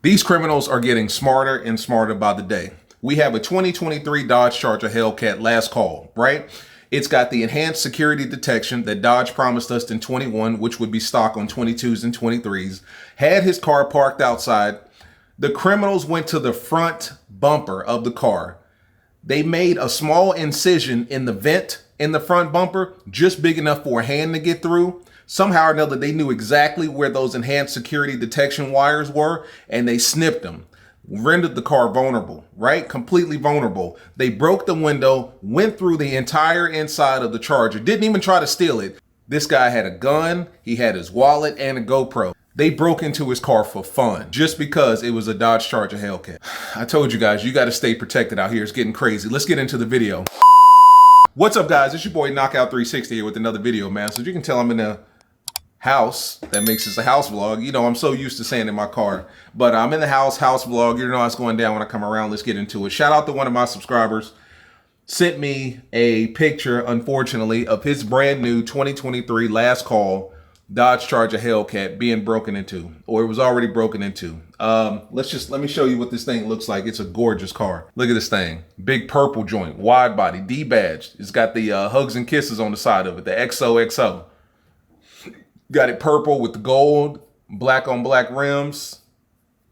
These criminals are getting smarter and smarter by the day. We have a 2023 Dodge Charger Hellcat last call, right? It's got the enhanced security detection that Dodge promised us in 21, which would be stock on 22s and 23s. Had his car parked outside. The criminals went to the front bumper of the car. They made a small incision in the vent in the front bumper, just big enough for a hand to get through. Somehow or another, they knew exactly where those enhanced security detection wires were, and they snipped them, rendered the car vulnerable, right? Completely vulnerable. They broke the window, went through the entire inside of the Charger, didn't even try to steal it. This guy had a gun, he had his wallet, and a GoPro. They broke into his car for fun, just because it was a Dodge Charger Hellcat. I told you guys, you got to stay protected out here. It's getting crazy. Let's get into the video. What's up, guys? It's your boy Knockout 360 here with another video, man. So you can tell I'm in a house. That makes this a house vlog. You know, I'm so used to saying in my car, but I'm in the house vlog. You know how it's going down when I come around. Let's get into it. Shout out to one of my subscribers. Sent me a picture, unfortunately, of his brand new 2023 last call Dodge Charger Hellcat being broken into, or it was already broken into. Let me show you what this thing looks like. It's a gorgeous car. Look at this thing. Big purple joint, wide body, D-badged. It's got the hugs and kisses on the side of it, the XOXO. Got it purple with the gold, black on black rims.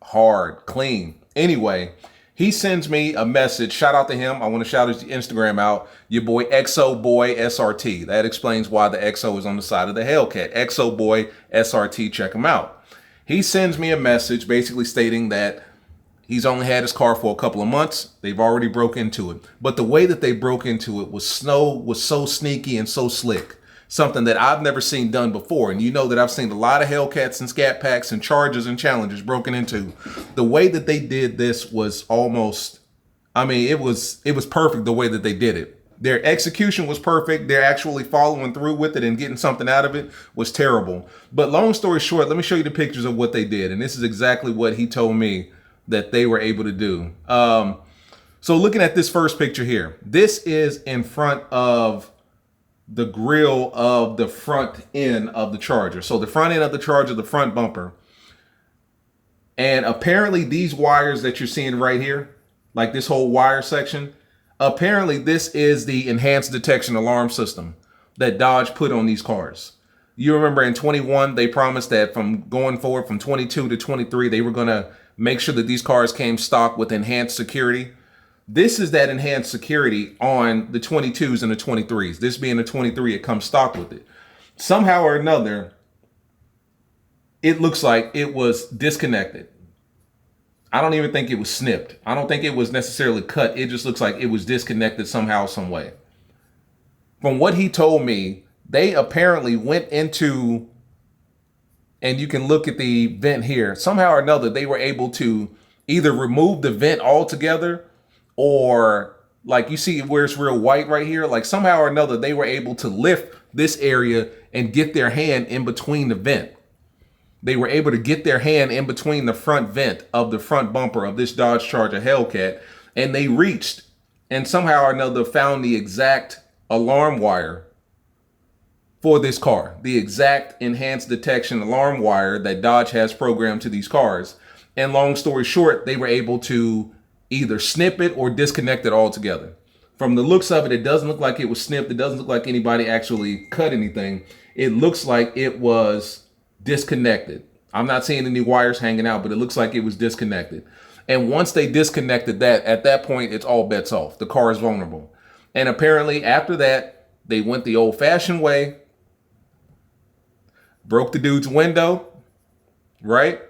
Hard, clean. Anyway, he sends me a message. Shout out to him. I want to shout his Instagram out. Your boy XO Boy SRT. That explains why the XO is on the side of the Hellcat. XO Boy SRT. Check him out. He sends me a message basically stating that he's only had his car for a couple of months. They've already broke into it. But the way that they broke into it was so sneaky and so slick. Something that I've never seen done before. And you know that I've seen a lot of Hellcats and Scat Packs and Chargers and Challengers broken into. The way that they did this was almost, I mean, it was perfect the way that they did it. Their execution was perfect. They're actually following through with it and getting something out of it was terrible. But long story short, let me show you the pictures of what they did. And this is exactly what he told me that they were able to do. So looking at this first picture here, this is in front of the grill of the front end of the Charger. So the front end of the Charger, the front bumper. And apparently these wires that you're seeing right here, like this whole wire section, apparently this is the enhanced detection alarm system that Dodge put on these cars. You remember in 21, they promised that from going forward from 22 to 23, they were going to make sure that these cars came stocked with enhanced security. This is that enhanced security on the 22s and the 23s. This being the 23, it comes stocked with it. Somehow or another, it looks like it was disconnected. I don't even think it was snipped. I don't think it was necessarily cut. It just looks like it was disconnected somehow, some way. From what he told me, they apparently went into, and you can look at the vent here. Somehow or another, they were able to either remove the vent altogether, or like you see where it's real white right here, like somehow or another, they were able to lift this area and get their hand in between the vent. They were able to get their hand in between the front vent of the front bumper of this Dodge Charger Hellcat. And they reached and somehow or another found the exact alarm wire for this car, the exact enhanced detection alarm wire that Dodge has programmed to these cars. And long story short, they were able to either snip it or disconnect it altogether. From the looks of it, it doesn't look like it was snipped. It doesn't look like anybody actually cut anything. It looks like it was disconnected. I'm not seeing any wires hanging out, but it looks like it was disconnected. And once they disconnected that, at that point, it's all bets off. The car is vulnerable. And apparently after that, they went the old-fashioned way, broke the dude's window, right?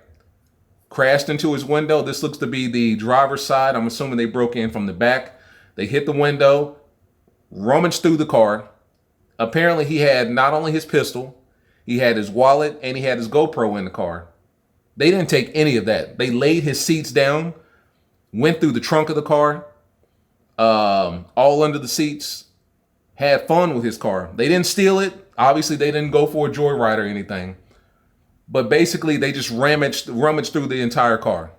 Crashed into his window. This looks to be the driver's side. I'm assuming they broke in from the back. They hit the window, rummaged through the car. Apparently he had not only his pistol, he had his wallet, and he had his GoPro in the car. They didn't take any of that. They laid his seats down, went through the trunk of the car, all under the seats, had fun with his car. They didn't steal it. Obviously, they didn't go for a joyride or anything. But basically, they just rummaged through the entire car.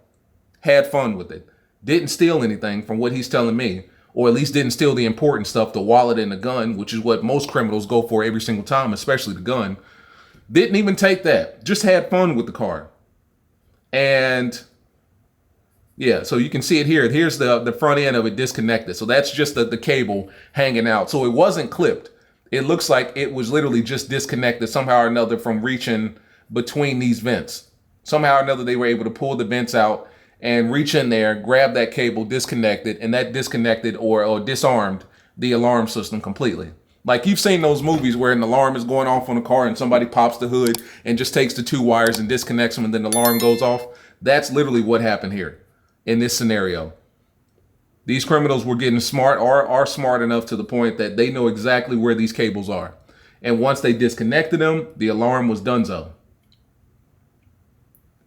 Had fun with it. Didn't steal anything from what he's telling me. Or at least didn't steal the important stuff, the wallet and the gun, which is what most criminals go for every single time, especially the gun. Didn't even take that. Just had fun with the car. And Yeah, so you can see it here. Here's the front end of it disconnected. So that's just the cable hanging out. So it wasn't clipped. It looks like it was literally just disconnected somehow or another from reaching between these vents. Somehow or another, they were able to pull the vents out and reach in there, grab that cable, disconnect it, and that disconnected or disarmed the alarm system completely. Like you've seen those movies where an alarm is going off on a car and somebody pops the hood and just takes the two wires and disconnects them and then the alarm goes off. That's literally what happened here in this scenario. These criminals were getting smart or are smart enough to the point that they know exactly where these cables are. And once they disconnected them, the alarm was donezo.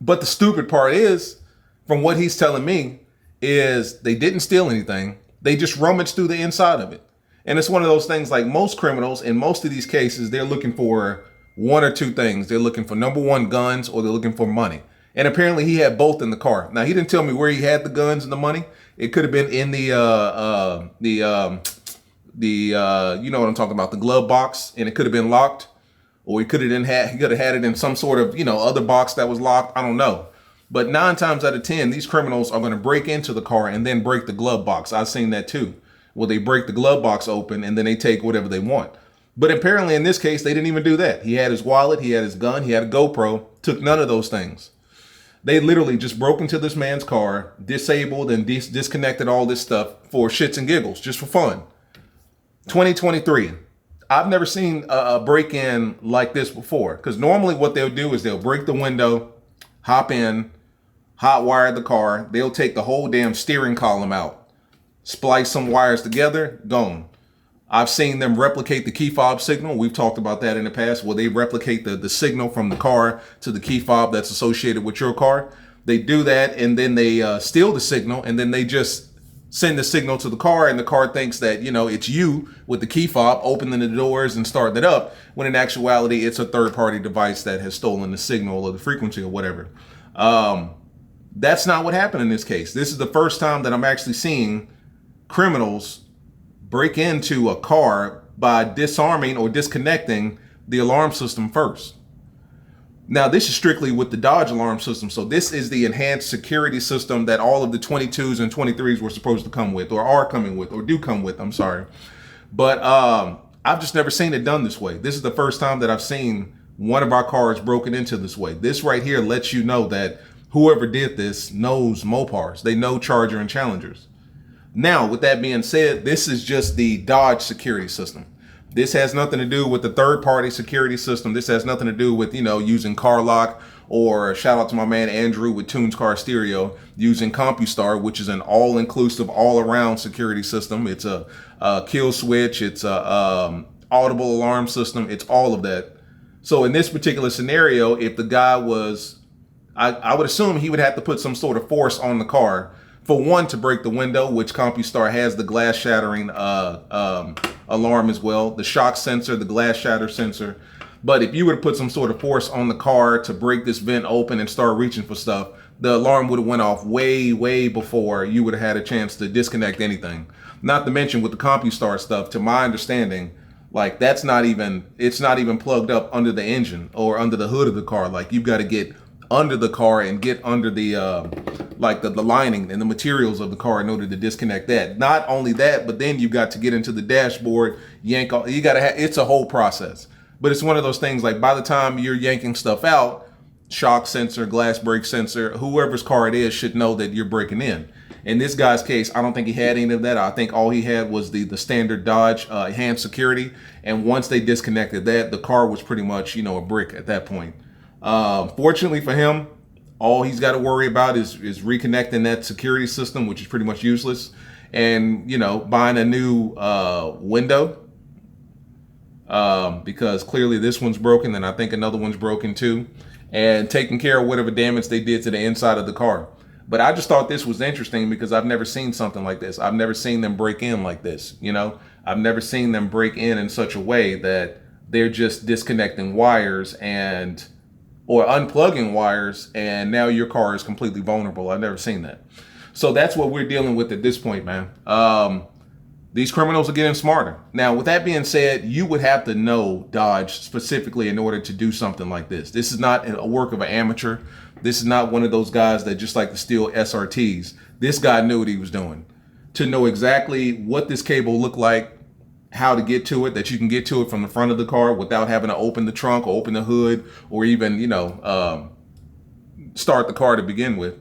But the stupid part is, from what he's telling me, is they didn't steal anything. They just rummaged through the inside of it. And it's one of those things, like most criminals, in most of these cases, they're looking for one or two things. They're looking for, number one, guns, or they're looking for money. And apparently he had both in the car. Now, he didn't tell me where he had the guns and the money. It could have been in the you know what I'm talking about, the glove box, and it could have been locked. Or he could have had it in some sort of, other box that was locked. I don't know. But 9 times out of 10, these criminals are going to break into the car and then break the glove box. I've seen that too. Well, they break the glove box open and then they take whatever they want. But apparently in this case, they didn't even do that. He had his wallet, he had his gun, he had a GoPro, took none of those things. They literally just broke into this man's car, disabled and disconnected all this stuff for shits and giggles, just for fun. 2023. I've never seen a break-in like this before, because normally what they'll do is they'll break the window, hop in, hot wire the car. They'll take the whole damn steering column out, splice some wires together, gone. I've seen them replicate the key fob signal. We've talked about that in the past, where they replicate the signal from the car to the key fob that's associated with your car. They do that, and then they steal the signal, and then they just send the signal to the car, and the car thinks that, it's you with the key fob opening the doors and starting it up, when in actuality, it's a third-party device that has stolen the signal or the frequency or whatever. That's not what happened in this case. This is the first time that I'm actually seeing criminals break into a car by disarming or disconnecting the alarm system first. Now, this is strictly with the Dodge alarm system. So this is the enhanced security system that all of the 22s and 23s were supposed to come with, or are coming with, or do come with, I'm sorry. But I've just never seen it done this way. This is the first time that I've seen one of our cars broken into this way. This right here lets you know that whoever did this knows Mopars. They know Charger and Challengers. Now, with that being said, this is just the Dodge security system. This has nothing to do with the third-party security system. This has nothing to do with, using CarLock, or shout out to my man Andrew with Tunes Car Stereo, using CompuStar, which is an all-inclusive, all-around security system. It's a kill switch. It's a audible alarm system. It's all of that. So in this particular scenario, if the guy was, I would assume he would have to put some sort of force on the car. For one, to break the window, which CompuStar has the glass shattering alarm as well, the shock sensor, the glass shatter sensor. But if you were to put some sort of force on the car to break this vent open and start reaching for stuff, the alarm would have went off way, way before you would have had a chance to disconnect anything. Not to mention with the CompuStar stuff, to my understanding, like it's not even plugged up under the engine or under the hood of the car. Like you've got to get under the car and get under the the lining and the materials of the car in order to disconnect that. Not only that, but then you've got to get into the dashboard, yank all, it's a whole process. But it's one of those things, like by the time you're yanking stuff out, shock sensor, glass break sensor, whoever's car it is should know that you're breaking in. In this guy's case, I don't think he had any of that. I think all he had was the standard Dodge enhanced security. And once they disconnected that, the car was pretty much, a brick at that point. Fortunately for him, all he's got to worry about is reconnecting that security system, which is pretty much useless, and buying a new window, because clearly this one's broken, and I think another one's broken too, and taking care of whatever damage they did to the inside of the car. But I just thought this was interesting because I've never seen something like this. I've never seen them break in like this. I've never seen them break in such a way that they're just disconnecting wires or unplugging wires, and now your car is completely vulnerable. I've never seen that. So that's what we're dealing with at this point, man. These criminals are getting smarter. Now, with that being said, you would have to know Dodge specifically in order to do something like this. This is not a work of an amateur. This is not one of those guys that just like to steal SRTs. This guy knew what he was doing. To know exactly what this cable looked like, how to get to it, that you can get to it from the front of the car without having to open the trunk or open the hood or even, start the car to begin with.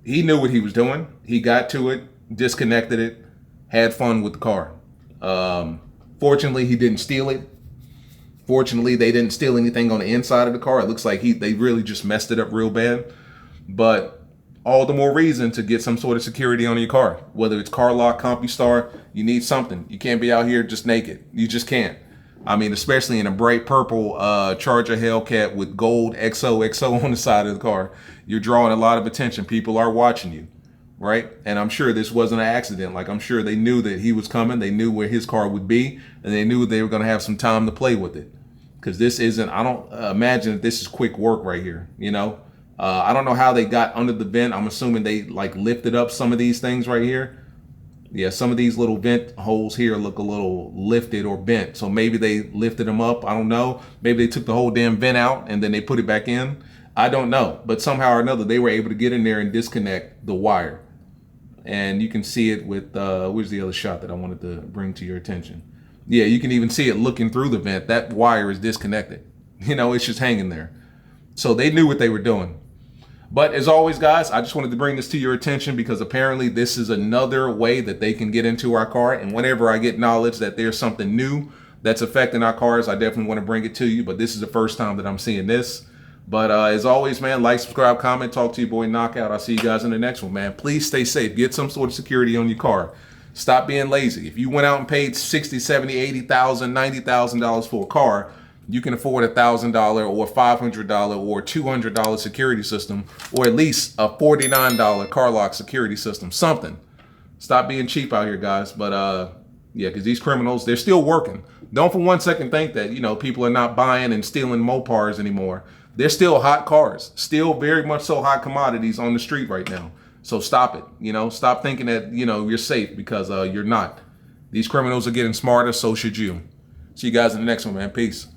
He knew what he was doing. He got to it, disconnected it, had fun with the car. Fortunately, he didn't steal it. Fortunately, they didn't steal anything on the inside of the car. It looks like they really just messed it up real bad. But all the more reason to get some sort of security on your car. Whether it's CarLock, CompuStar, you need something. You can't be out here just naked. You just can't. I mean, especially in a bright purple Charger Hellcat with gold XOXO on the side of the car. You're drawing a lot of attention. People are watching you, right? And I'm sure this wasn't an accident. Like, I'm sure they knew that he was coming. They knew where his car would be, and they knew they were going to have some time to play with it. Because this isn't, I don't imagine that this is quick work right here, I don't know how they got under the vent. I'm assuming they like lifted up some of these things right here. Yeah, some of these little vent holes here look a little lifted or bent. So maybe they lifted them up. I don't know. Maybe they took the whole damn vent out and then they put it back in. I don't know. But somehow or another, they were able to get in there and disconnect the wire. And you can see it with, where's the other shot that I wanted to bring to your attention? Yeah, you can even see it looking through the vent. That wire is disconnected. It's just hanging there. So they knew what they were doing. But as always, guys, I just wanted to bring this to your attention because apparently this is another way that they can get into our car. And whenever I get knowledge that there's something new that's affecting our cars, I definitely want to bring it to you. But this is the first time that I'm seeing this. But as always, man, like, subscribe, comment, talk to your boy Knockout. I'll see you guys in the next one, man. Please stay safe. Get some sort of security on your car. Stop being lazy. If you went out and paid $60,000, $70,000, $80,000, $90,000 for a car, you can afford $1,000 or $500 or $200 security system, or at least a $49 CarLock security system, something. Stop being cheap out here, guys. But yeah, because these criminals, they're still working. Don't for one second think that, people are not buying and stealing Mopars anymore. They're still hot cars, still very much so hot commodities on the street right now. So stop it, stop thinking that, you're safe because you're not. These criminals are getting smarter, so should you. See you guys in the next one, man. Peace.